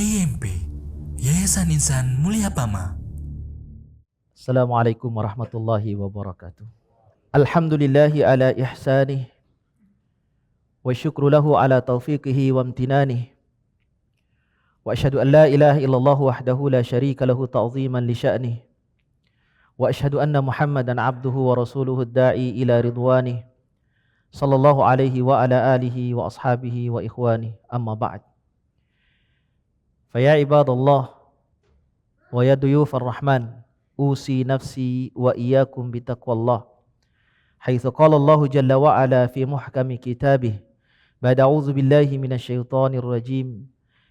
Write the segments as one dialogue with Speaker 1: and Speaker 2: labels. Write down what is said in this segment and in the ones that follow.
Speaker 1: YIMP, Yayasan Insan Mulia Pama.
Speaker 2: Assalamualaikum warahmatullahi wabarakatuh. Alhamdulillahi ala ihsanih wa syukru lahu ala taufiqihi wa amtinanih. Wa asyhadu an la ilaha illallah wahdahu la syarika lahu ta'ziman li sya'nih. Wa asyhadu anna Muhammadan abduhu wa rasuluhu ad-da'i ila ridwanih. Sallallahu alaihi wa ala alihi wa ashabihi wa ikhwanih. Amma ba'd. Faya ibadallah wa ya duyufar rahman, usi nafsi wa iyyakum bitaqwallah. Haitsu qala Allah jalla wa ala fi muhkami kitabih, ba'da a'udzu billahi minasyaitonir rajim.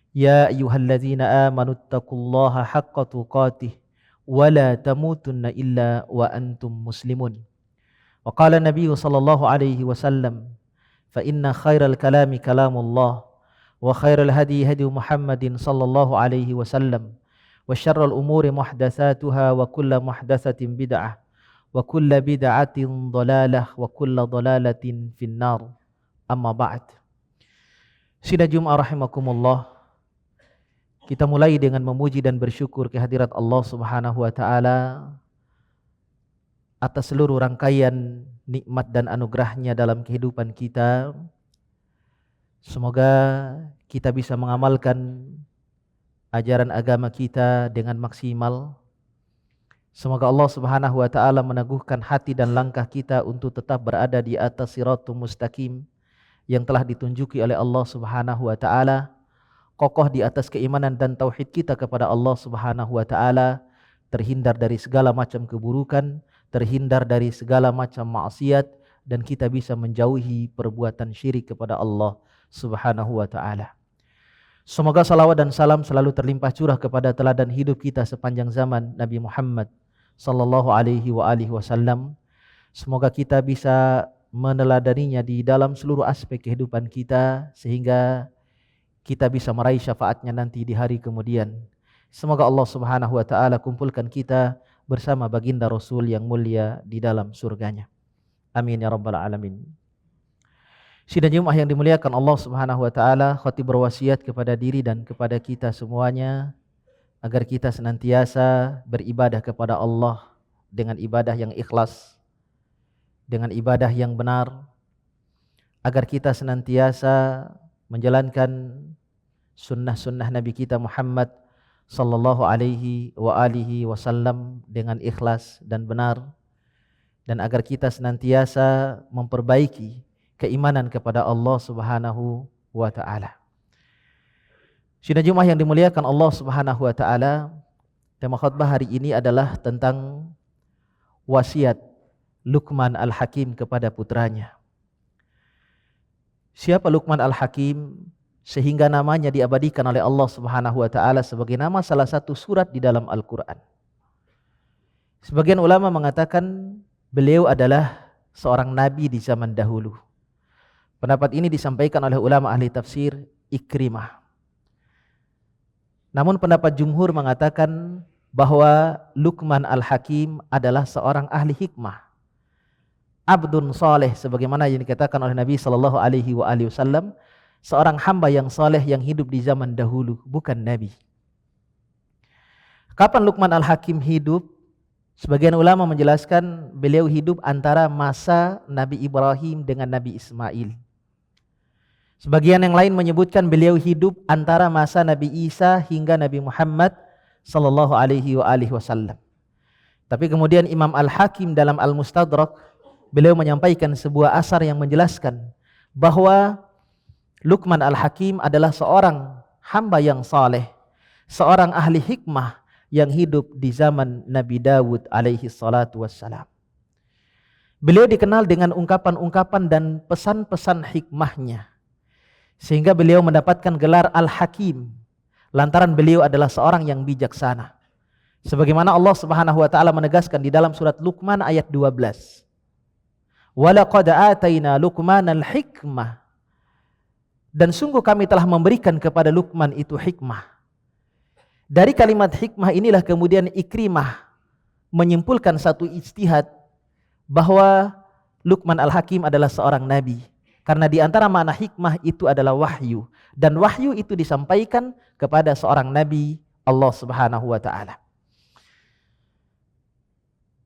Speaker 2: Ya ayyuhalladzina amanu taqullaha haqqa tuqatih wa la tamutunna illa wa antum muslimun. Wa qala Nabi sallallahu alaihi wasallam, fa inna khairal kalami kalamullah wa khairal hadi hadi Muhammadin sallallahu alaihi wasallam wa syarrul umuri muhdatsatuha wa kullu muhdatsatin bid'ah wa kullu bid'atin dhalalah wa kullu dhalalatin finnar. Amma ba'd. Sidang Jumat rahimakumullah, kita mulai dengan memuji dan bersyukur kehadirat Allah Subhanahu wa taala atas seluruh rangkaian nikmat dan anugerahnya dalam kehidupan kita. Semoga kita bisa mengamalkan ajaran agama kita dengan maksimal. Semoga Allah Subhanahu wa taala meneguhkan hati dan langkah kita untuk tetap berada di atas siratul mustaqim yang telah ditunjuki oleh Allah Subhanahu wa taala, kokoh di atas keimanan dan tauhid kita kepada Allah Subhanahu wa taala, terhindar dari segala macam keburukan, terhindar dari segala macam maksiat, dan kita bisa menjauhi perbuatan syirik kepada Allah Subhanahu wa ta'ala. Semoga salawat dan salam selalu terlimpah curah kepada teladan hidup kita sepanjang zaman, Nabi Muhammad sallallahu alaihi wa alihi wasallam. Semoga kita bisa meneladaninya di dalam seluruh aspek kehidupan kita, sehingga kita bisa meraih syafaatnya nanti di hari kemudian. Semoga Allah Subhanahu wa ta'ala kumpulkan kita bersama baginda Rasul yang mulia di dalam surganya. Amin ya rabbal alamin. Sidang Jumat yang dimuliakan Allah Subhanahu wa taala, khatib berwasiat kepada diri dan kepada kita semuanya agar kita senantiasa beribadah kepada Allah dengan ibadah yang ikhlas, dengan ibadah yang benar, agar kita senantiasa menjalankan sunnah-sunnah Nabi kita Muhammad sallallahu alaihi wa alihi wasallam dengan ikhlas dan benar, dan agar kita senantiasa memperbaiki keimanan kepada Allah Subhanahu wa taala. Sidang Jumat yang dimuliakan Allah Subhanahu wa taala, tema khutbah hari ini adalah tentang wasiat Luqman Al-Hakim kepada putranya. Siapa Luqman Al-Hakim sehingga namanya diabadikan oleh Allah Subhanahu wa taala sebagai nama salah satu surat di dalam Al-Qur'an? Sebagian ulama mengatakan beliau adalah seorang nabi di zaman dahulu. Pendapat ini disampaikan oleh ulama ahli tafsir Ikrimah. Namun pendapat jumhur mengatakan bahwa Luqman Al-Hakim adalah seorang ahli hikmah, abdun saleh, sebagaimana yang dikatakan oleh Nabi sallallahu alaihi wasallam, seorang hamba yang saleh yang hidup di zaman dahulu, bukan nabi. Kapan Luqman Al-Hakim hidup? Sebagian ulama menjelaskan beliau hidup antara masa Nabi Ibrahim dengan Nabi Ismail. Sebagian yang lain menyebutkan beliau hidup antara masa Nabi Isa hingga Nabi Muhammad sallallahu alaihi wasallam. Tapi kemudian Imam Al-Hakim dalam Al-Mustadrak, beliau menyampaikan sebuah asar yang menjelaskan bahwa Luqman Al-Hakim adalah seorang hamba yang saleh, seorang ahli hikmah yang hidup di zaman Nabi Dawud alaihi salatu wassalam. Beliau dikenal dengan ungkapan-ungkapan dan pesan-pesan hikmahnya, sehingga beliau mendapatkan gelar Al-Hakim lantaran beliau adalah seorang yang bijaksana. Sebagaimana Allah Subhanahu wa taala menegaskan di dalam surat Luqman ayat 12. Wa laqad ataina Luqmanal hikmah, dan sungguh kami telah memberikan kepada Luqman itu hikmah. Dari kalimat hikmah inilah kemudian Ikrimah menyimpulkan satu ijtihad bahwa Luqman Al-Hakim adalah seorang nabi. Karena di antara makna hikmah itu adalah wahyu. Dan wahyu itu disampaikan kepada seorang nabi Allah Subhanahu wa taala.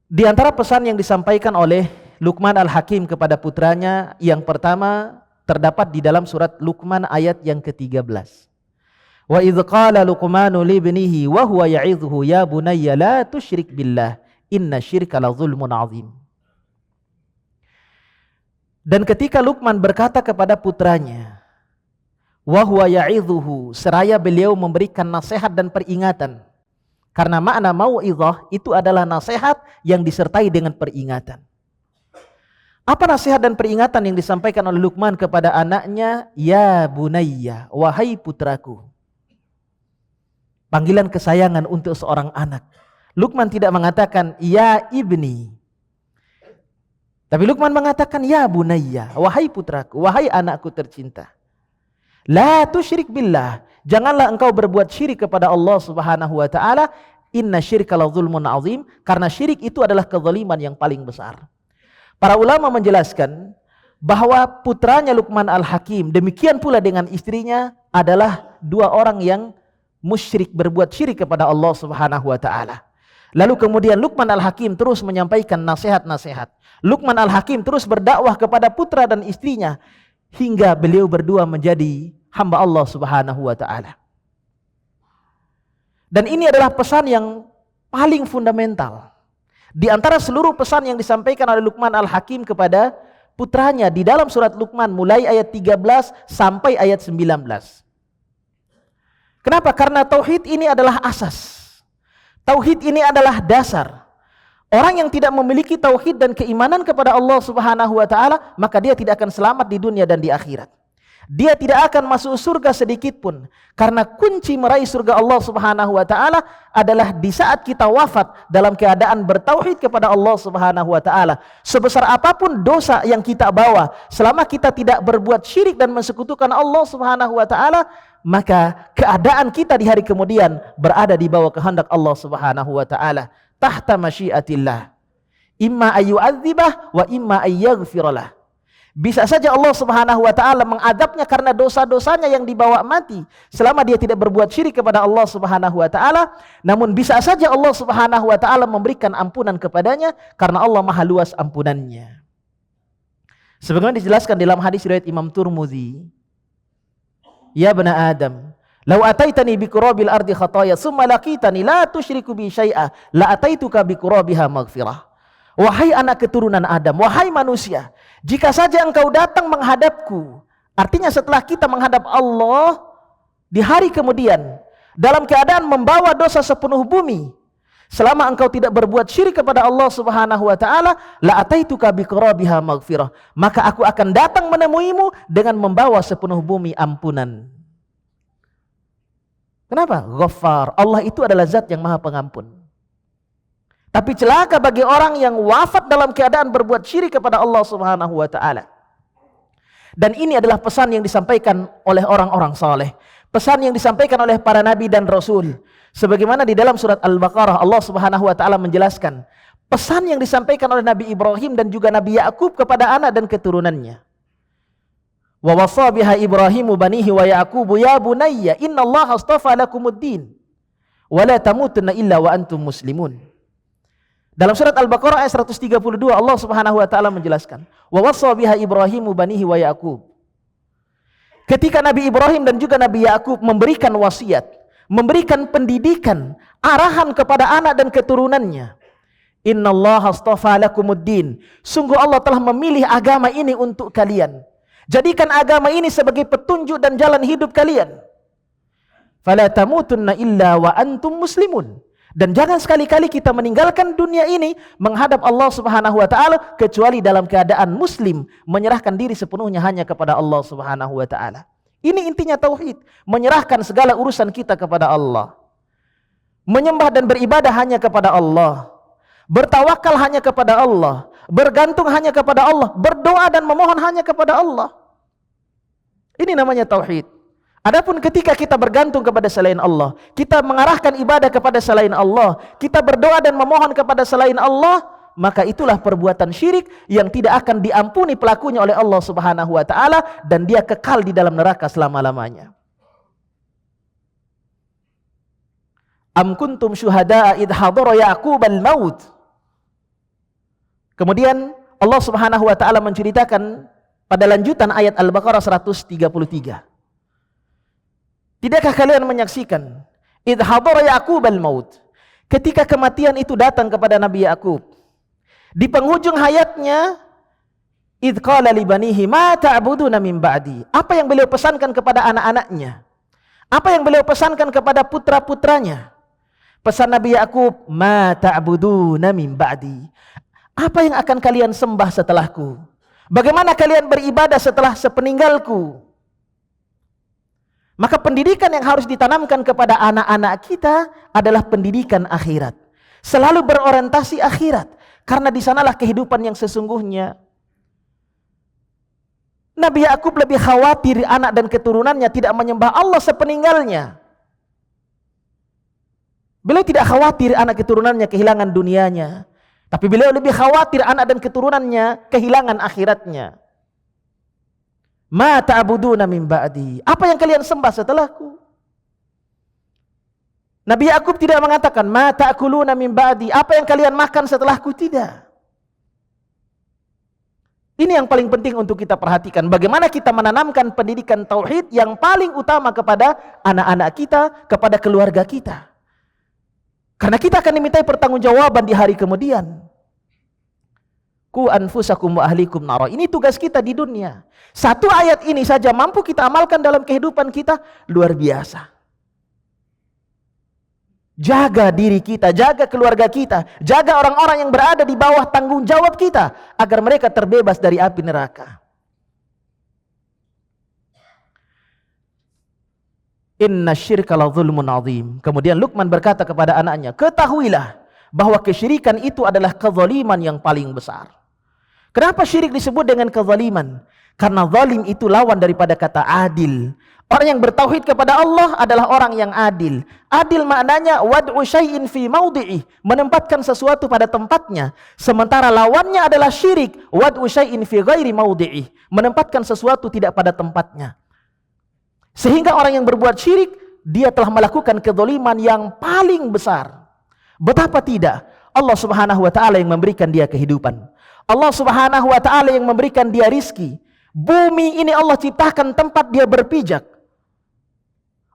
Speaker 2: Di antara pesan yang disampaikan oleh Luqman Al-Hakim kepada putranya, yang pertama terdapat di dalam surat Luqman ayat yang ke-13. Wa idz qala Luqmanu li ibnihi wa huwa ya'idhuhu ya bunayya la tusyrik billah inna syirka la zulmun 'adzim. Dan ketika Luqman berkata kepada putranya, wa huwa ya'idhuhu, seraya beliau memberikan nasihat dan peringatan. Karena makna mau'izah itu adalah nasihat yang disertai dengan peringatan. Apa nasihat dan peringatan yang disampaikan oleh Luqman kepada anaknya? Ya bunayya, wahai putraku. Panggilan kesayangan untuk seorang anak. Luqman tidak mengatakan ya ibni, tapi Luqman mengatakan ya bunayya, wahai putraku, wahai anakku tercinta. La tusyrik billah, janganlah engkau berbuat syirik kepada Allah Subhanahu wa taala. Inna syirka la zulmun azim, karena syirik itu adalah kezaliman yang paling besar. Para ulama menjelaskan bahwa putranya Luqman Al-Hakim, demikian pula dengan istrinya, adalah dua orang yang musyrik, berbuat syirik kepada Allah Subhanahu wa taala. Lalu kemudian Luqman Al-Hakim terus menyampaikan nasihat-nasihat. Luqman Al-Hakim terus berdakwah kepada putra dan istrinya hingga beliau berdua menjadi hamba Allah Subhanahu wa taala. Dan ini adalah pesan yang paling fundamental di antara seluruh pesan yang disampaikan oleh Luqman Al-Hakim kepada putranya di dalam surat Luqman mulai ayat 13 sampai ayat 19. Kenapa? Karena tauhid ini adalah asas. Tauhid ini adalah dasar. Orang yang tidak memiliki tauhid dan keimanan kepada Allah Subhanahu wa taala, maka dia tidak akan selamat di dunia dan di akhirat. Dia tidak akan masuk surga sedikit pun. Karena kunci meraih surga Allah Subhanahu wa taala adalah di saat kita wafat dalam keadaan bertauhid kepada Allah Subhanahu wa taala. Sebesar apapun dosa yang kita bawa, selama kita tidak berbuat syirik dan mensekutukan Allah Subhanahu wa taala, maka keadaan kita di hari kemudian berada di bawah kehendak Allah Subhanahu wa taala, tahta masyiatillah. Imma ayyu'adzibah wa imma ayyaghfiralah. Bisa saja Allah Subhanahu wa taala mengadabnya karena dosa-dosanya yang dibawa mati selama dia tidak berbuat syirik kepada Allah Subhanahu wa taala, namun bisa saja Allah Subhanahu wa taala memberikan ampunan kepadanya karena Allah Maha luas ampunannya. Sebagaimana dijelaskan dalam hadis riwayat Imam Tirmidzi, ya bani Adam, law ataitani bi qurabil ardi khataya summa laqitani la tusyriku bi syai'a la ataituka bi qurabiha maghfirah. Wahai anak keturunan Adam, wahai manusia, jika saja engkau datang menghadapku, artinya setelah kita menghadap Allah di hari kemudian dalam keadaan membawa dosa sepenuh bumi, selama engkau tidak berbuat syirik kepada Allah Subhanahu wa taala, la ataituka bi qurabiha maghfirah, maka aku akan datang menemuimu dengan membawa sepenuh bumi ampunan. Kenapa? Ghaffar. Allah itu adalah zat yang Maha Pengampun. Tapi celaka bagi orang yang wafat dalam keadaan berbuat syirik kepada Allah Subhanahu wa taala. Dan ini adalah pesan yang disampaikan oleh orang-orang saleh, pesan yang disampaikan oleh para nabi dan rasul. Sebagaimana di dalam surat Al-Baqarah Allah Subhanahu wa taala menjelaskan pesan yang disampaikan oleh Nabi Ibrahim dan juga Nabi Yakub kepada anak dan keturunannya. Wa wasa biha Ibrahimu banihi wa Yaqubu ya bunayya innallaha astafa lakumuddin wa la tamutunna illa wa antum muslimun. Dalam surat Al-Baqarah ayat 132 Allah Subhanahu wa taala menjelaskan, wa wasa biha Ibrahimu banihi wa Yaqub. Ketika Nabi Ibrahim dan juga Nabi Yakub memberikan wasiat, memberikan pendidikan, arahan kepada anak dan keturunannya. Innallaha astafa lakumuddin. Sungguh Allah telah memilih agama ini untuk kalian. Jadikan agama ini sebagai petunjuk dan jalan hidup kalian. Fala tamutunna illa wa antum muslimun. Dan jangan sekali-kali kita meninggalkan dunia ini menghadap Allah Subhanahu wa taala kecuali dalam keadaan muslim, menyerahkan diri sepenuhnya hanya kepada Allah Subhanahu wa taala. Ini intinya tauhid, menyerahkan segala urusan kita kepada Allah. Menyembah dan beribadah hanya kepada Allah. Bertawakal hanya kepada Allah, bergantung hanya kepada Allah, berdoa dan memohon hanya kepada Allah. Ini namanya tauhid. Adapun ketika kita bergantung kepada selain Allah, kita mengarahkan ibadah kepada selain Allah, kita berdoa dan memohon kepada selain Allah, maka itulah perbuatan syirik yang tidak akan diampuni pelakunya oleh Allah Subhanahu wa taala dan dia kekal di dalam neraka selama-lamanya. Am kuntum syuhada'a idh hadara Ya'qub al-maut. Kemudian Allah Subhanahu wa taala menceritakan pada lanjutan ayat Al-Baqarah 133. Tidakkah kalian menyaksikan idh hadara Ya'qub al-maut, ketika kematian itu datang kepada Nabi Ya'qub di penghujung hayatnya, idh qala li banihi ma ta'buduna min ba'di. Apa yang beliau pesankan kepada anak-anaknya? Apa yang beliau pesankan kepada putra-putranya? Pesan Nabi Ya'qub, ma ta'buduna min ba'di. Apa yang akan kalian sembah setelahku? Bagaimana kalian beribadah setelah sepeninggalku? Maka pendidikan yang harus ditanamkan kepada anak-anak kita adalah pendidikan akhirat. Selalu berorientasi akhirat. Karena di sanalah kehidupan yang sesungguhnya. Nabi Ya'qub lebih khawatir anak dan keturunannya tidak menyembah Allah sepeninggalnya. Beliau tidak khawatir anak keturunannya kehilangan dunianya, tapi beliau lebih khawatir anak dan keturunannya kehilangan akhiratnya. Ma ta'buduna min ba'di. Apa yang kalian sembah setelahku? Nabi Ya'qub tidak mengatakan ma ta'kuluna min ba'di, apa yang kalian makan setelahku, tidak. Ini yang paling penting untuk kita perhatikan, bagaimana kita menanamkan pendidikan tauhid yang paling utama kepada anak-anak kita, kepada keluarga kita. Karena kita akan dimintai pertanggungjawaban di hari kemudian. Ku anfusakum wa ahlikum nara. Ini tugas kita di dunia. Satu ayat ini saja mampu kita amalkan dalam kehidupan kita, luar biasa. Jaga diri kita, jaga keluarga kita, jaga orang-orang yang berada di bawah tanggung jawab kita agar mereka terbebas dari api neraka. Inna syirka la zulmun azim. Kemudian Luqman berkata kepada anaknya, ketahuilah bahwa kesyirikan itu adalah kezaliman yang paling besar. Kenapa syirik disebut dengan kezaliman? Karena zalim itu lawan daripada kata adil. Orang yang bertauhid kepada Allah adalah orang yang adil. Adil maknanya wad'u syai'in fi mawdi'i, menempatkan sesuatu pada tempatnya. Sementara lawannya adalah syirik, wad'u syai'in fi ghairi mawdi'i, menempatkan sesuatu tidak pada tempatnya. Sehingga orang yang berbuat syirik, dia telah melakukan kezaliman yang paling besar. Betapa tidak Allah Subhanahu wa taala yang memberikan dia kehidupan. Allah Subhanahu wa taala yang memberikan dia rizki. Bumi ini Allah ciptakan tempat dia berpijak.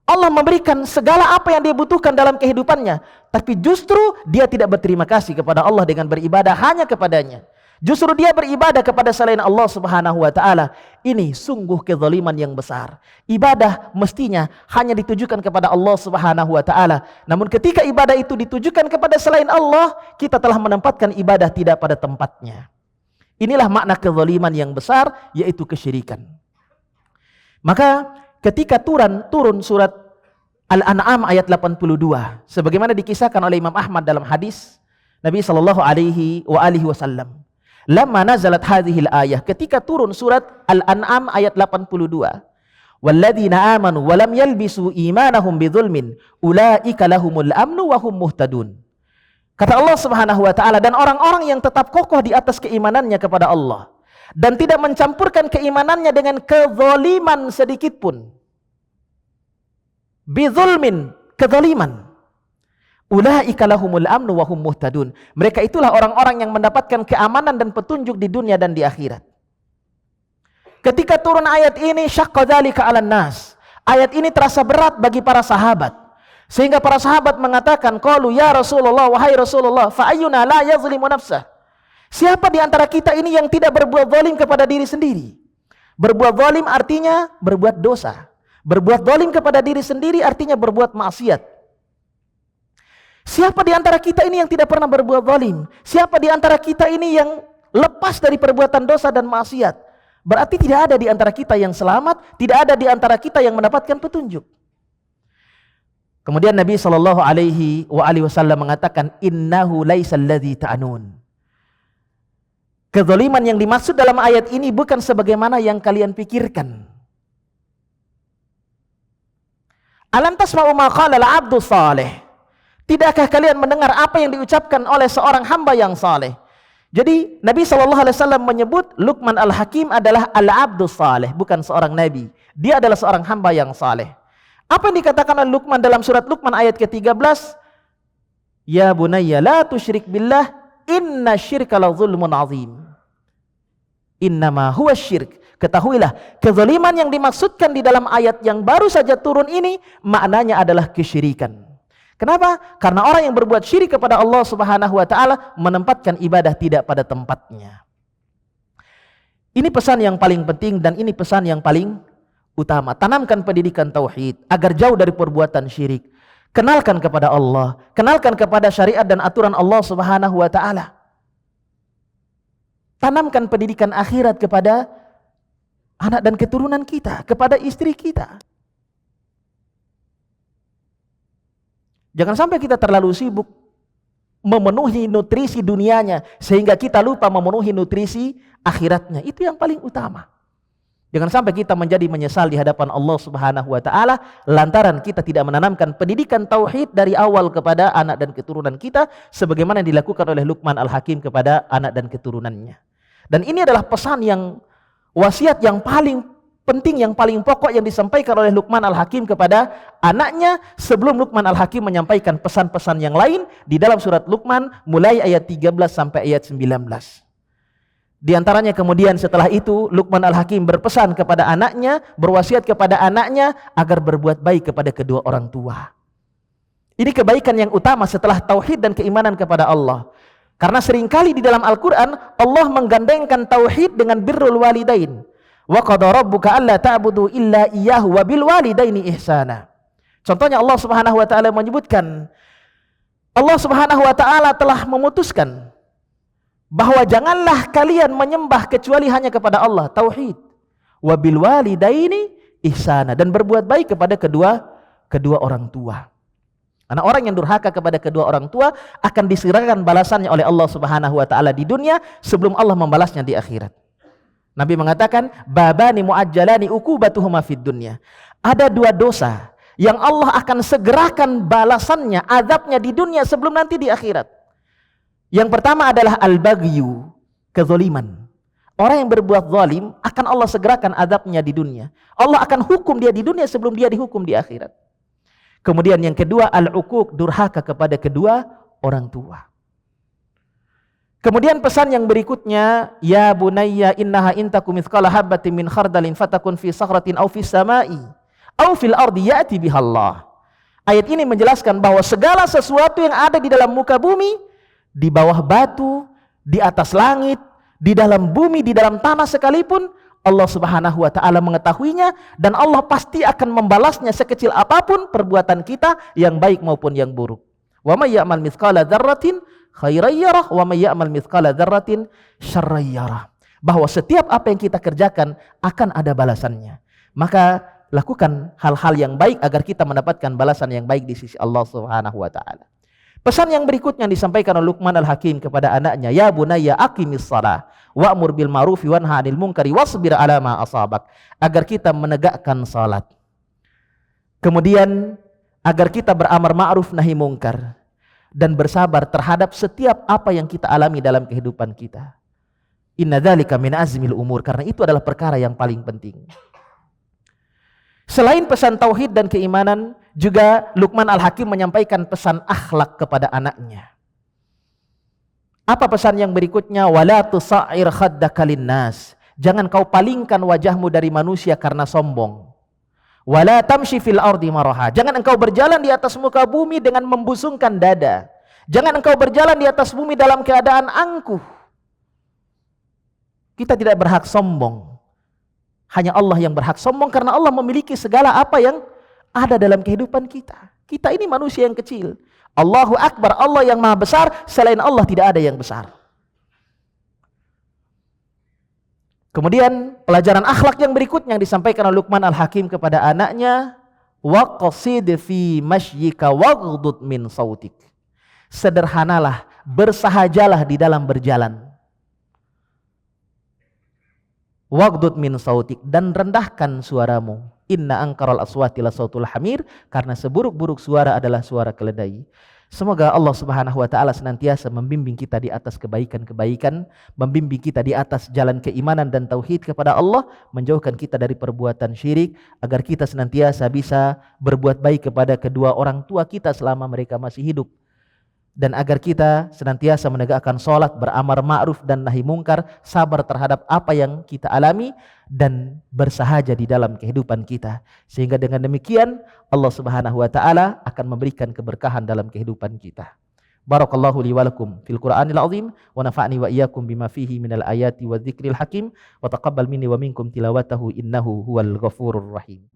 Speaker 2: Allah memberikan segala apa yang dia butuhkan dalam kehidupannya, tapi justru dia tidak berterima kasih kepada Allah dengan beribadah hanya kepadanya. Justru dia beribadah kepada selain Allah Subhanahu wa taala. Ini sungguh kezaliman yang besar. Ibadah mestinya hanya ditujukan kepada Allah Subhanahu wa taala. Namun ketika ibadah itu ditujukan kepada selain Allah, kita telah menempatkan ibadah tidak pada tempatnya. Inilah makna kezaliman yang besar, yaitu kesyirikan. Maka ketika turun surat Al-An'am ayat 82, sebagaimana dikisahkan oleh Imam Ahmad dalam hadis Nabi sallallahu alaihi wasallam, lamma nazalat hadhil ayah, ketika turun surat Al-An'am ayat 82, walladzina amanu wa lam yalbisu imanahum bidzulmin ulaika lahumul amnu wa hum muhtadun. Kata Allah Subhanahu wa taala, dan orang-orang yang tetap kokoh di atas keimanannya kepada Allah dan tidak mencampurkan keimanannya dengan kezaliman sedikit pun. Bidzulmin, kezaliman. Ulaika lahumul amnu wa hum muhtadun. Mereka itulah orang-orang yang mendapatkan keamanan dan petunjuk di dunia dan di akhirat. Ketika turun ayat ini, syaqqa dzalika 'alan nas. Ayat ini terasa berat bagi para sahabat. Sehingga para sahabat mengatakan, qalu ya Rasulullah, wahai Rasulullah, fa ayyuna la yazlimu nafsah. Siapa di antara kita ini yang tidak berbuat zalim kepada diri sendiri? Berbuat zalim artinya berbuat dosa. Berbuat zalim kepada diri sendiri artinya berbuat maksiat. Siapa di antara kita ini yang tidak pernah berbuat zalim? Siapa di antara kita ini yang lepas dari perbuatan dosa dan maksiat? Berarti tidak ada di antara kita yang selamat, tidak ada di antara kita yang mendapatkan petunjuk. Kemudian Nabi sallallahu alaihi wasallam mengatakan, innahu laisal ladzi ta'nun. Kezaliman yang dimaksud dalam ayat ini bukan sebagaimana yang kalian pikirkan. Alam tasma'u ma qala al-'abdu salih. Tidakkah kalian mendengar apa yang diucapkan oleh seorang hamba yang saleh? Jadi Nabi SAW menyebut Luqman Al-Hakim adalah al-abdus saleh, bukan seorang nabi. Dia adalah seorang hamba yang saleh. Apa yang dikatakan oleh Luqman dalam surat Luqman ayat ke-13? Ya bunayya la tusyrik billah inna syirka la zulmun azim. Innama huwa syirk. Ketahuilah, kezaliman yang dimaksudkan di dalam ayat yang baru saja turun ini maknanya adalah kesyirikan. Kenapa? Karena orang yang berbuat syirik kepada Allah Subhanahu wa taala menempatkan ibadah tidak pada tempatnya. Ini pesan yang paling penting dan ini pesan yang paling utama. Tanamkan pendidikan tauhid agar jauh dari perbuatan syirik. Kenalkan kepada Allah, kenalkan kepada syariat dan aturan Allah Subhanahu wa taala. Tanamkan pendidikan akhirat kepada anak dan keturunan kita, kepada istri kita. Jangan sampai kita terlalu sibuk memenuhi nutrisi dunianya sehingga kita lupa memenuhi nutrisi akhiratnya. Itu yang paling utama. Jangan sampai kita menjadi menyesal di hadapan Allah Subhanahu wa taala lantaran kita tidak menanamkan pendidikan tauhid dari awal kepada anak dan keturunan kita sebagaimana yang dilakukan oleh Luqman Al-Hakim kepada anak dan keturunannya. Dan ini adalah pesan yang wasiat yang paling penting, yang paling pokok yang disampaikan oleh Luqman Al-Hakim kepada anaknya sebelum Luqman Al-Hakim menyampaikan pesan-pesan yang lain di dalam surat Luqman mulai ayat 13 sampai ayat 19. Di antaranya kemudian setelah itu Luqman Al-Hakim berpesan kepada anaknya, berwasiat kepada anaknya agar berbuat baik kepada kedua orang tua. Ini kebaikan yang utama setelah tauhid dan keimanan kepada Allah. Karena seringkali di dalam Al-Quran Allah menggandengkan tauhid dengan birrul walidain. Wa qada rabbuka alla ta'budu illa iyyahu wa bil walidaini ihsana. Contohnya Allah Subhanahu wa taala menyebutkan, Allah Subhanahu wa taala telah memutuskan bahwa janganlah kalian menyembah kecuali hanya kepada Allah, tauhid. Wa bil walidaini ihsana, dan berbuat baik kepada kedua orang tua. Karena orang yang durhaka kepada kedua orang tua akan disegerakan balasannya oleh Allah Subhanahu wa taala di dunia sebelum Allah membalasnya di akhirat. Nabi mengatakan, babani muajjalani uqubatuhuma fid dunya. Ada dua dosa yang Allah akan segerakan balasannya, azabnya di dunia sebelum nanti di akhirat. Yang pertama adalah al-baghyu, kezaliman. Orang yang berbuat zalim akan Allah segerakan azabnya di dunia. Allah akan hukum dia di dunia sebelum dia dihukum di akhirat. Kemudian yang kedua al-uquq, durhaka kepada kedua orang tua. Kemudian pesan yang berikutnya, ya bunayya innaha intakum mithqala habatin min khardalin fatakun fi sakhratin aw fis samai aw fil ardi ya'ti bihallah. Ayat ini menjelaskan bahwa segala sesuatu yang ada di dalam muka bumi, di bawah batu, di atas langit, di dalam bumi, di dalam tanah sekalipun, Allah Subhanahu wa taala mengetahuinya dan Allah pasti akan membalasnya sekecil apapun perbuatan kita yang baik maupun yang buruk. Wa may ya'mal mithqala dzarratin khairan yarah wa may ya'mal mithqala dzarratin syarran yarah. Bahwa setiap apa yang kita kerjakan akan ada balasannya. Maka lakukan hal-hal yang baik agar kita mendapatkan balasan yang baik di sisi Allah Subhanahu wa taala. Pesan yang berikutnya yang disampaikan oleh Luqman Al-Hakim kepada anaknya, ya bunayya aqimis shalah wa'mur bil ma'rufi wanha 'anil munkari wasbir 'ala ma asabak, agar kita menegakkan salat. Kemudian agar kita beramar ma'ruf nahi munkar dan bersabar terhadap setiap apa yang kita alami dalam kehidupan kita. Inna dzalika min azmil umur, karena itu adalah perkara yang paling penting. Selain pesan tauhid dan keimanan, juga Luqman Al-Hakim menyampaikan pesan akhlak kepada anaknya. Apa pesan yang berikutnya? Wala tusa'ir khaddaka linnas. Jangan kau palingkan wajahmu dari manusia karena sombong. Wala tamshi fil ardi maraha. Jangan engkau berjalan di atas muka bumi dengan membusungkan dada. Jangan engkau berjalan di atas bumi dalam keadaan angkuh. Kita tidak berhak sombong. Hanya Allah yang berhak sombong karena Allah memiliki segala apa yang ada dalam kehidupan kita. Kita ini manusia yang kecil. Allahu Akbar, Allah yang maha besar, selain Allah tidak ada yang besar. Kemudian pelajaran akhlak yang berikutnya yang disampaikan oleh Luqman Al-Hakim kepada anaknya, waqsid fi masyyika waghdud min sautik. Sederhanalah, bersahajalah di dalam berjalan. Waghdud min sautik, dan rendahkan suaramu. Inna angkaral aswati la sautul hamir, karena seburuk-buruk suara adalah suara keledai. Semoga Allah Subhanahu wa taala senantiasa membimbing kita di atas kebaikan-kebaikan, membimbing kita di atas jalan keimanan dan tauhid kepada Allah, menjauhkan kita dari perbuatan syirik, agar kita senantiasa bisa berbuat baik kepada kedua orang tua kita selama mereka masih hidup. Dan agar kita senantiasa menegakkan sholat, beramar ma'ruf dan nahi mungkar, sabar terhadap apa yang kita alami, dan bersahaja di dalam kehidupan kita. Sehingga dengan demikian Allah Subhanahu wa taala akan memberikan keberkahan dalam kehidupan kita. Barakallahu li wa lakum fil Qur'anil azim wa nafa'ni wa iyyakum bima fihi minal ayati wa dzikril hakim wa taqabbal minni wa minkum tilawatahu innahu huwal ghafurur rahim.